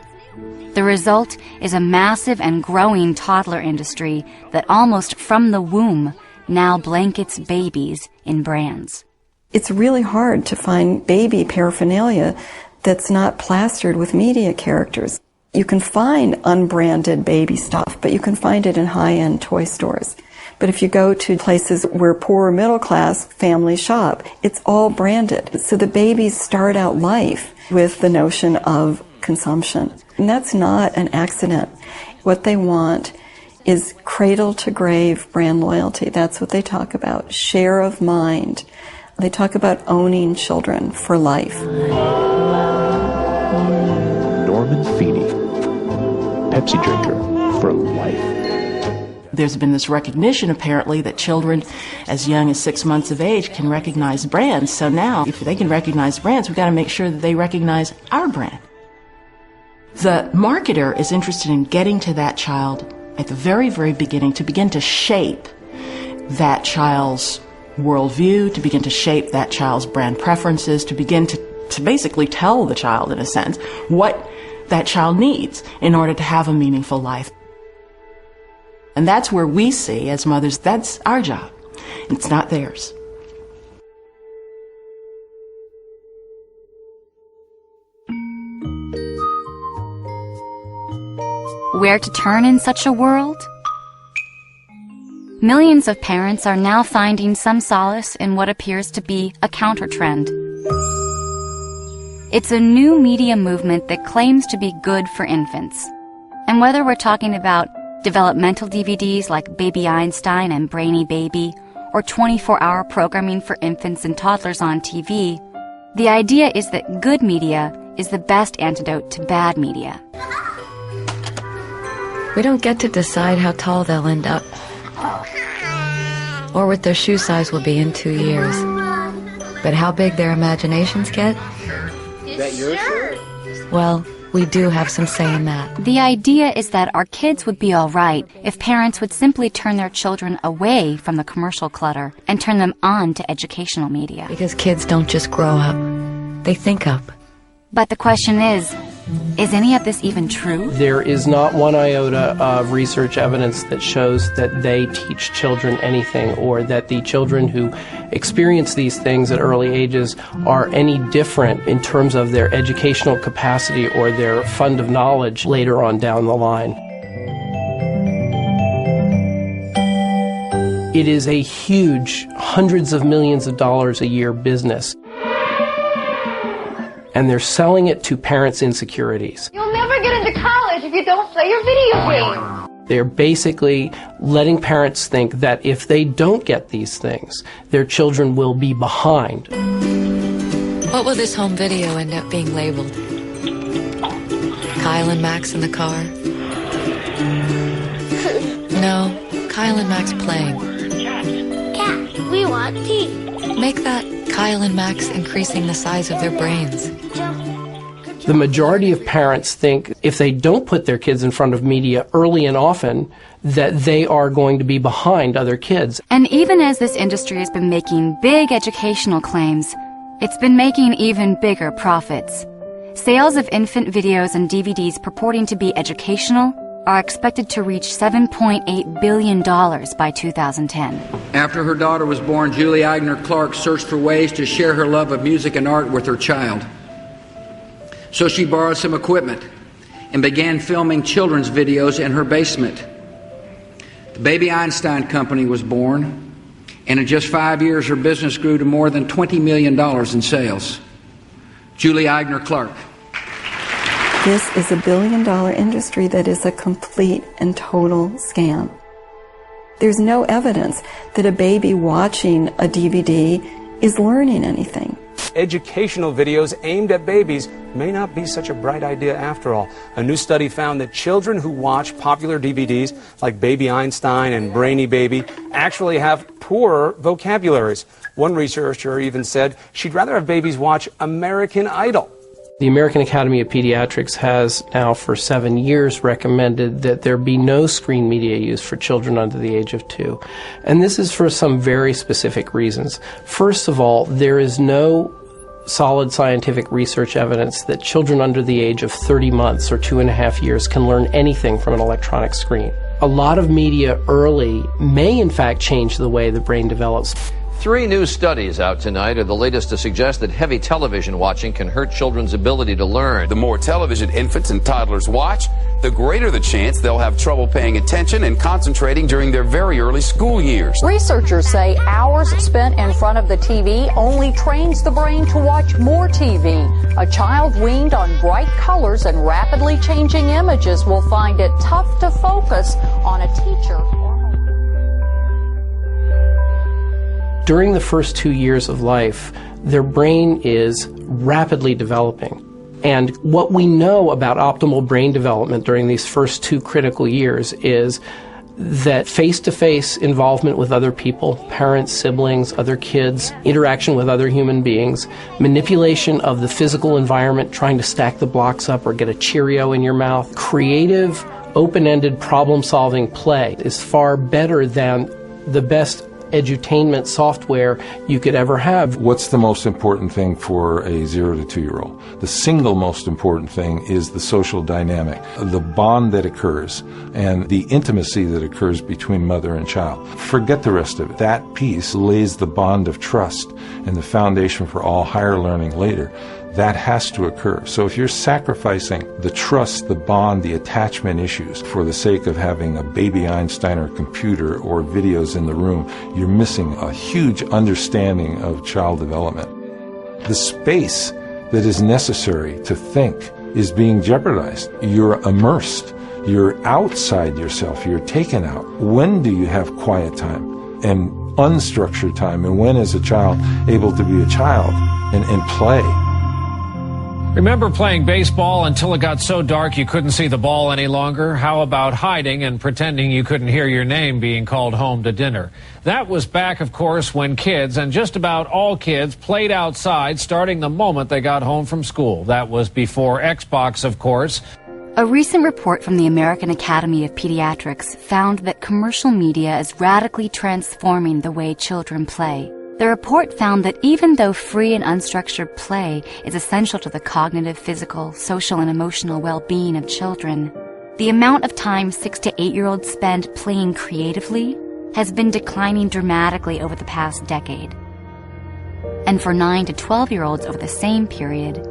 The result is a massive and growing toddler industry that almost from the womb now blankets babies in brands. It's really hard to find baby paraphernalia that's not plastered with media characters. You can find unbranded baby stuff, but you can find it in high-end toy stores. But if you go to places where poorer middle-class families shop, it's all branded. So the babies start out life with the notion of consumption. And that's not an accident. What they want is cradle-to-grave brand loyalty. That's what they talk about. Share of mind. They talk about owning children for life. Norman Feeney, Pepsi drinker for life. There's been this recognition, apparently, that children as young as 6 months of age can recognize brands. So now, if they can recognize brands, we've got to make sure that they recognize our brand. The marketer is interested in getting to that child at the very, very beginning to begin to shape that child's worldview, to begin to shape that child's brand preferences, to begin to basically tell the child, in a sense, what that child needs in order to have a meaningful life. And that's where we see, as mothers, that's our job. It's not theirs. Where to turn in such a world? Millions of parents are now finding some solace in what appears to be a counter-trend. It's a new media movement that claims to be good for infants. And whether we're talking about developmental DVDs like Baby Einstein and Brainy Baby, or 24-hour programming for infants and toddlers on TV, the idea is that good media is the best antidote to bad media. We don't get to decide how tall they'll end up, or what their shoe size will be in 2 years. But how big their imaginations get? Is that your shirt? Well, we do have some say in that. The idea is that our kids would be all right if parents would simply turn their children away from the commercial clutter and turn them on to educational media. Because kids don't just grow up, they think up. But the question is any of this even true? There is not one iota of research evidence that shows that they teach children anything, or that the children who experience these things at early ages are any different in terms of their educational capacity or their fund of knowledge later on down the line. It is a huge, hundreds of millions of dollars a year business. And they're selling it to parents' insecurities. You'll never get into college if you don't play your video game. They're basically letting parents think that if they don't get these things, their children will be behind. What will this home video end up being labeled? Kyle and Max in the car? No, Kyle and Max playing. Cat, we want tea. Make that Kyle and Max increasing the size of their brains. The majority of parents think if they don't put their kids in front of media early and often, that they are going to be behind other kids. And even as this industry has been making big educational claims, it's been making even bigger profits. Sales of infant videos and DVDs purporting to be educational are expected to reach $7.8 billion by 2010. After her daughter was born, Julie Agner Clark searched for ways to share her love of music and art with her child. So she borrowed some equipment and began filming children's videos in her basement. The Baby Einstein Company was born, and in just 5 years her business grew to more than $20 million in sales. Julie Agner Clark. This is a billion-dollar industry that is a complete and total scam. There's no evidence that a baby watching a DVD is learning anything. Educational videos aimed at babies may not be such a bright idea after all. A new study found that children who watch popular DVDs like Baby Einstein and Brainy Baby actually have poorer vocabularies. One researcher even said she'd rather have babies watch American Idol. The American Academy of Pediatrics has now for 7 years recommended that there be no screen media use for children under the age of 2. And this is for some very specific reasons. First of all, there is no solid scientific research evidence that children under the age of 30 months or 2.5 years can learn anything from an electronic screen. A lot of media early may in fact change the way the brain develops. 3 new studies out tonight are the latest to suggest that heavy television watching can hurt children's ability to learn. The more television infants and toddlers watch, the greater the chance they'll have trouble paying attention and concentrating during their very early school years. Researchers say hours spent in front of the TV only trains the brain to watch more TV. A child weaned on bright colors and rapidly changing images will find it tough to focus on a teacher. During the first 2 years of life, their brain is rapidly developing. And what we know about optimal brain development during these first 2 critical years is that face-to-face involvement with other people, parents, siblings, other kids, interaction with other human beings, manipulation of the physical environment, trying to stack the blocks up or get a Cheerio in your mouth, creative, open-ended problem-solving play is far better than the best edutainment software you could ever have. What's the most important thing for a 0 to 2 year old? The single most important thing is the social dynamic, the bond that occurs, and the intimacy that occurs between mother and child. Forget the rest of it. That piece lays the bond of trust and the foundation for all higher learning later. That has to occur. So if you're sacrificing the trust, the bond, the attachment issues for the sake of having a baby Einstein or computer or videos in the room, you're missing a huge understanding of child development. The space that is necessary to think is being jeopardized. You're immersed. You're outside yourself. You're taken out. When do you have quiet time and unstructured time? And when is a child able to be a child and play? Remember playing baseball until it got so dark you couldn't see the ball any longer? How about hiding and pretending you couldn't hear your name being called home to dinner? That was back, of course, when kids, and just about all kids, played outside starting the moment they got home from school. That was before Xbox, of course. A recent report from the American Academy of Pediatrics found that commercial media is radically transforming the way children play. The report found that even though free and unstructured play is essential to the cognitive, physical, social, and emotional well-being of children, the amount of time 6 to 8-year-olds spend playing creatively has been declining dramatically over the past decade. And for 9 to 12-year-olds over the same period,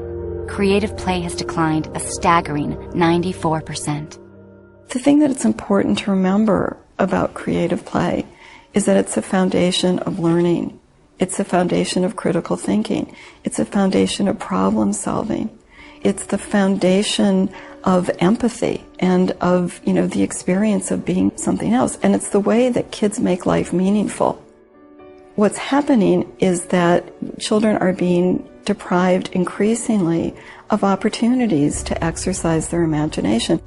creative play has declined a staggering 94%. The thing that it's important to remember about creative play is that it's a foundation of learning. It's a foundation of critical thinking. It's a foundation of problem solving. It's the foundation of empathy and of, the experience of being something else. And it's the way that kids make life meaningful. What's happening is that children are being deprived increasingly of opportunities to exercise their imagination.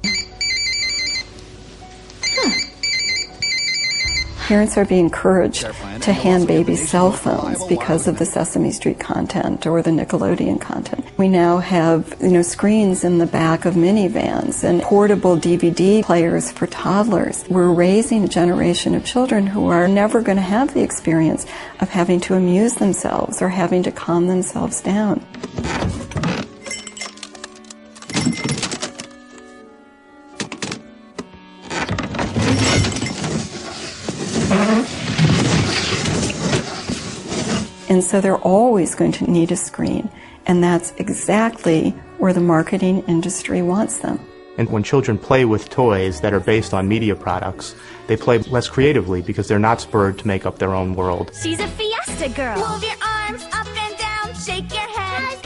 Parents are being encouraged to hand babies cell phones because of the Sesame Street content or the Nickelodeon content. We now have, screens in the back of minivans and portable DVD players for toddlers. We're raising a generation of children who are never going to have the experience of having to amuse themselves or having to calm themselves down. And so they're always going to need a screen, and that's exactly where the marketing industry wants them. And when children play with toys that are based on media products, they play less creatively because they're not spurred to make up their own world. She's a fiesta girl. Move your arms up and down, shake your head.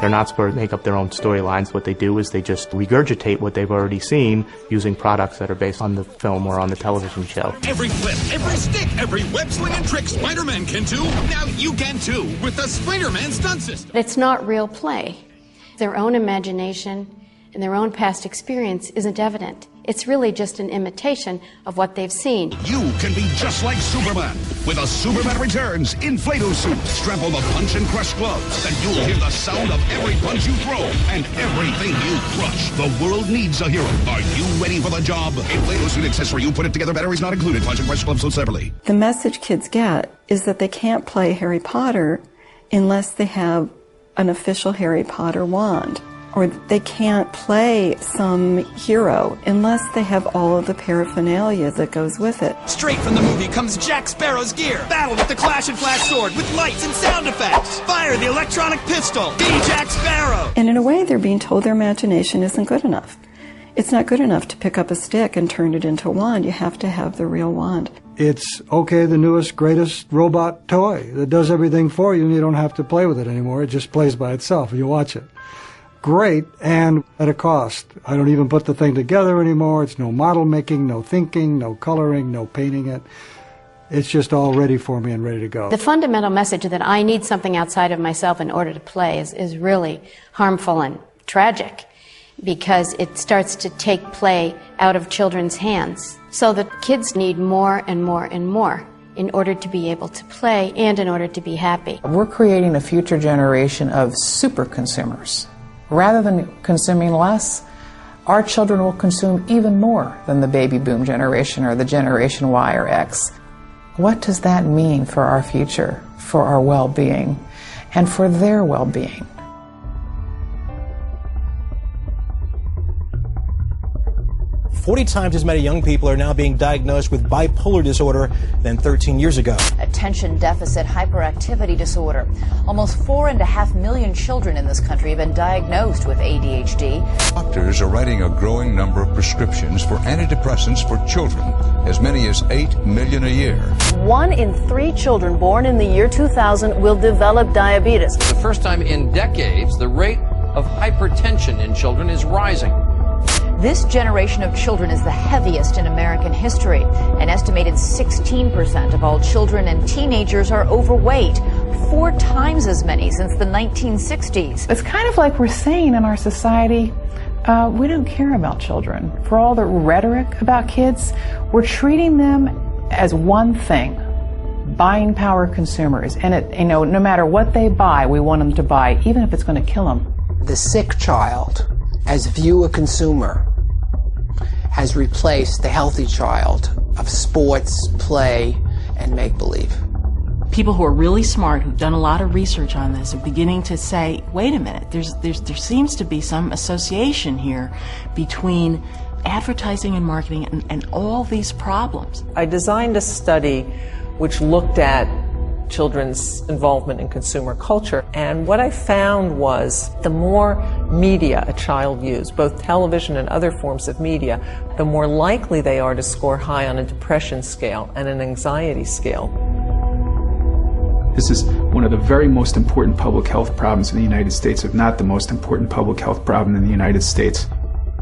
They're not spurred to make up their own storylines. What they do is they just regurgitate what they've already seen using products that are based on the film or on the television show. Every flip, every stick, every web swing and trick Spider-Man can do, now you can too with the Spider-Man stunt system. It's not real play. Their own imagination and their own past experience isn't evident. It's really just an imitation of what they've seen. You can be just like Superman. With a Superman Returns Inflato suit, strap on the punch and crush gloves, and you'll hear the sound of every punch you throw and everything you crush. The world needs a hero. Are you ready for the job? Inflato suit accessory, you put it together, batteries not included, punch and crush gloves sold separately. The message kids get is that they can't play Harry Potter unless they have an official Harry Potter wand. Or they can't play some hero unless they have all of the paraphernalia that goes with it. Straight from the movie comes Jack Sparrow's gear. Battle with the Clash and Flash sword with lights and sound effects. Fire the electronic pistol. Be Jack Sparrow. And in a way, they're being told their imagination isn't good enough. It's not good enough to pick up a stick and turn it into a wand. You have to have the real wand. It's, okay, the newest, greatest robot toy that does everything for you, and you don't have to play with it anymore. It just plays by itself, and you watch it. Great, and at a cost. I don't even put the thing together anymore. It's no model making, no thinking, no coloring, no painting it. It's just all ready for me and ready to go. The fundamental message that I need something outside of myself in order to play is really harmful and tragic, because it starts to take play out of children's hands. So the kids need more and more and more in order to be able to play and in order to be happy. We're creating a future generation of super consumers. Rather than consuming less, our children will consume even more than the baby boom generation or the generation Y or X. What does that mean for our future, for our well-being, and for their well-being? 40 times as many young people are now being diagnosed with bipolar disorder than 13 years ago. Attention deficit hyperactivity disorder. Almost 4.5 million children in this country have been diagnosed with ADHD. Doctors are writing a growing number of prescriptions for antidepressants for children, as many as 8 million a year. 1 in 3 children born in the year 2000 will develop diabetes. For the first time in decades, the rate of hypertension in children is rising. This generation of children is the heaviest in American history. An estimated 16% of all children and teenagers are overweight, 4 times as many since the 1960s. It's kind of like we're saying in our society, we don't care about children. For all the rhetoric about kids, we're treating them as one thing, buying power consumers. And no matter what they buy, we want them to buy, even if it's going to kill them. The sick child, as viewer consumer, has replaced the healthy child of sports, play, and make-believe. People who are really smart, who've done a lot of research on this, are beginning to say, wait a minute, there seems to be some association here between advertising and marketing and all these problems. I designed a study which looked at children's involvement in consumer culture, and what I found was the more media a child used, both television and other forms of media, the more likely they are to score high on a depression scale and an anxiety scale. This is one of the very most important public health problems in the United States, if not the most important public health problem in the United States.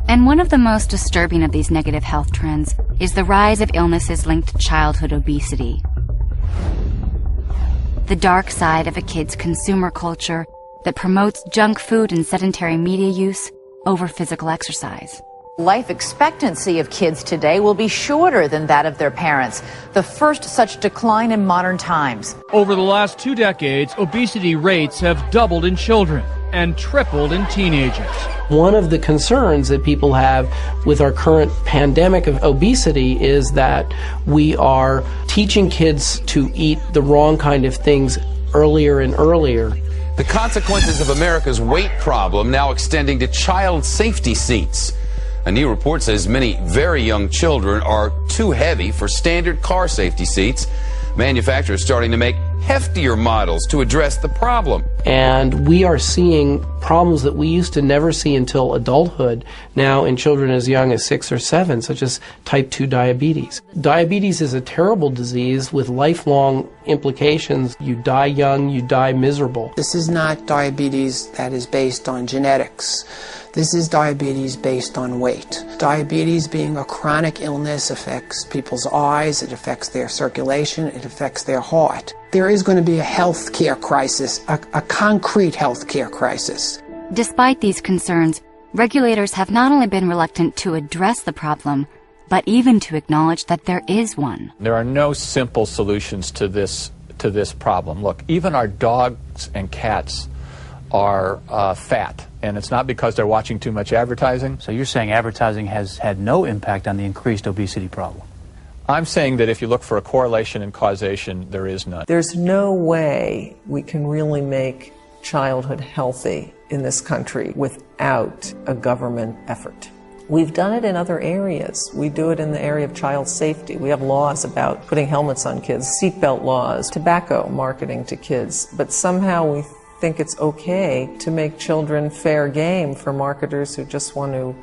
And one of the most disturbing of these negative health trends is the rise of illnesses linked to childhood obesity. The dark side of a kid's consumer culture that promotes junk food and sedentary media use over physical exercise. Life expectancy of kids today will be shorter than that of their parents, the first such decline in modern times. Over the last 2 decades, obesity rates have doubled in children and tripled in teenagers. One of the concerns that people have with our current pandemic of obesity is that we are teaching kids to eat the wrong kind of things earlier and earlier. The consequences of America's weight problem now extending to child safety seats. A new report says many very young children are too heavy for standard car safety seats. Manufacturers starting to make heftier models to address the problem. And we are seeing problems that we used to never see until adulthood now in children as young as 6 or 7, such as type 2 diabetes. Diabetes is a terrible disease with lifelong implications. You die young, you die miserable. This is not diabetes that is based on genetics. This is diabetes based on weight. Diabetes, being a chronic illness, affects people's eyes, it affects their circulation, it affects their heart. There is going to be a health care crisis, a concrete health care crisis. Despite these concerns, regulators have not only been reluctant to address the problem, but even to acknowledge that there is one. There are no simple solutions to this problem. Look, even our dogs and cats are fat, and it's not because they're watching too much advertising. So you're saying advertising has had no impact on the increased obesity problem? I'm saying that if you look for a correlation and causation, there is none. There's no way we can really make childhood healthy in this country without a government effort. We've done it in other areas. We do it in the area of child safety. We have laws about putting helmets on kids, seatbelt laws, tobacco marketing to kids, but somehow we think it's okay to make children fair game for marketers who just want to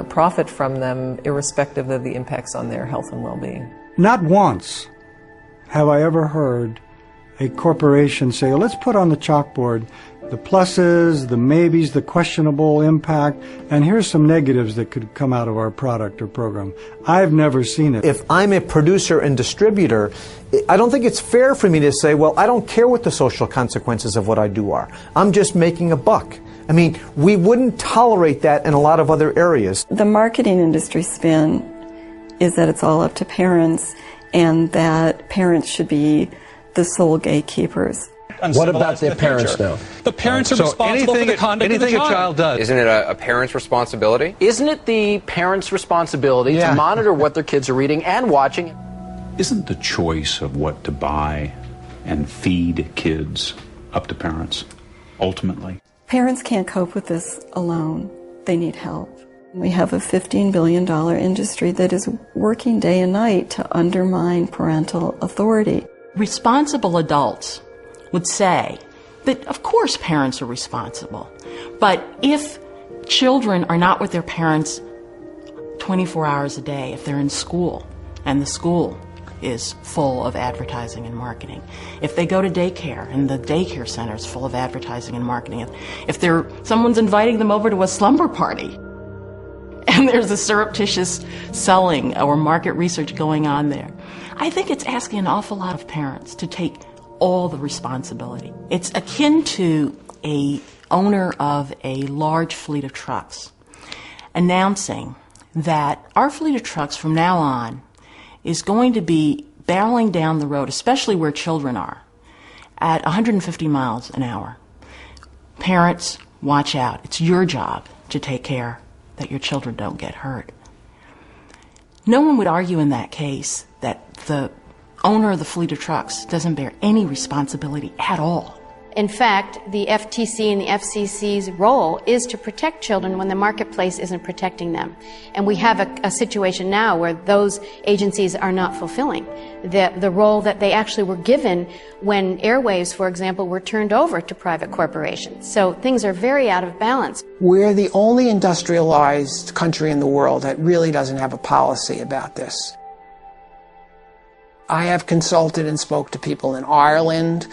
profit from them, irrespective of the impacts on their health and well-being. Not once have I ever heard a corporation say, let's put on the chalkboard The pluses, the maybes, the questionable impact, and here's some negatives that could come out of our product or program. I've never seen it. If I'm a producer and distributor, I don't think it's fair for me to say, well, I don't care what the social consequences of what I do are. I'm just making a buck. I mean, we wouldn't tolerate that in a lot of other areas. The marketing industry spin is that it's all up to parents and that parents should be the sole gatekeepers. What about their parents, though? The parents are responsible for the conduct of the child. Does. Isn't it a parent's responsibility? Isn't it the parents' responsibility to monitor what their kids are reading and watching? Isn't the choice of what to buy and feed kids up to parents, ultimately? Parents can't cope with this alone. They need help. We have a $15 billion industry that is working day and night to undermine parental authority. Responsible adults would say that, of course, parents are responsible. But if children are not with their parents 24 hours a day, if they're in school and the school is full of advertising and marketing, if they go to daycare and the daycare center is full of advertising and marketing, if someone's inviting them over to a slumber party and there's a surreptitious selling or market research going on there, I think it's asking an awful lot of parents to take all the responsibility. It's akin to a owner of a large fleet of trucks announcing that our fleet of trucks from now on is going to be barreling down the road, especially where children are, at 150 miles an hour. Parents, watch out. It's your job to take care that your children don't get hurt. No one would argue in that case that the owner of the fleet of trucks doesn't bear any responsibility at all. In fact, the FTC and the FCC's role is to protect children when the marketplace isn't protecting them. And we have a situation now where those agencies are not fulfilling the role that they actually were given when airwaves, for example, were turned over to private corporations. So things are very out of balance. We're the only industrialized country in the world that really doesn't have a policy about this. I have consulted and spoke to people in Ireland,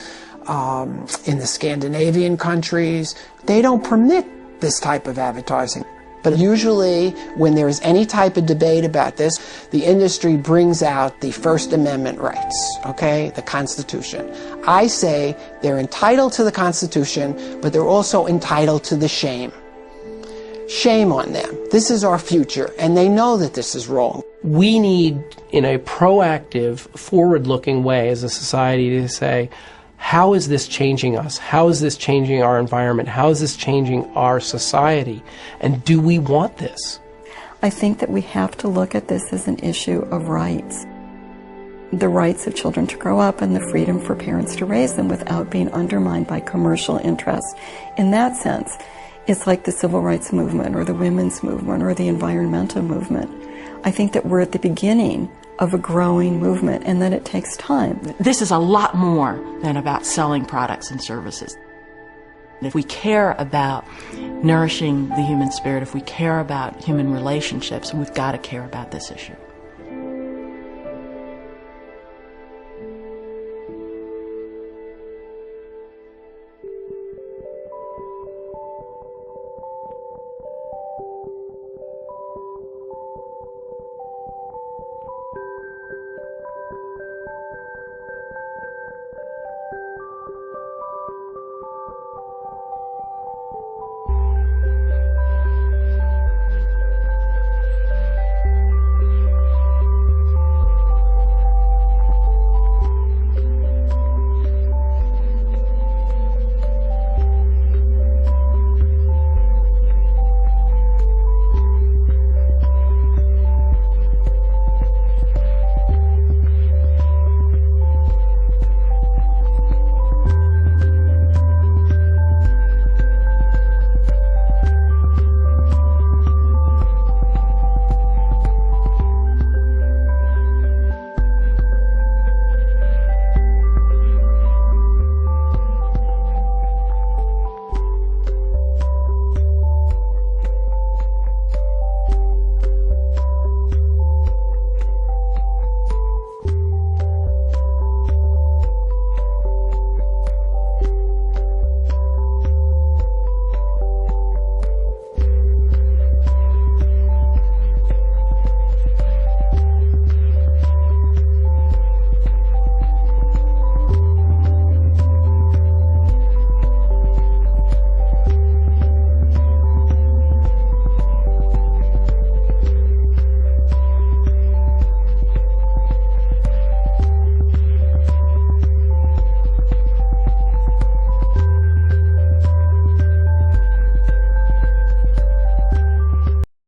in the Scandinavian countries. They don't permit this type of advertising. But usually, when there is any type of debate about this, the industry brings out the First Amendment rights, okay, the Constitution. I say they're entitled to the Constitution, but they're also entitled to the shame. Shame on them. This is our future, and they know that this is wrong. We need, in a proactive, forward-looking way as a society, to say, how is this changing us? How is this changing our environment? How is this changing our society? And do we want this? I think that we have to look at this as an issue of rights. The rights of children to grow up and the freedom for parents to raise them without being undermined by commercial interests. In that sense, it's like the civil rights movement or the women's movement or the environmental movement. I think that we're at the beginning of a growing movement and that it takes time. This is a lot more than about selling products and services. If we care about nourishing the human spirit, if we care about human relationships, we've got to care about this issue.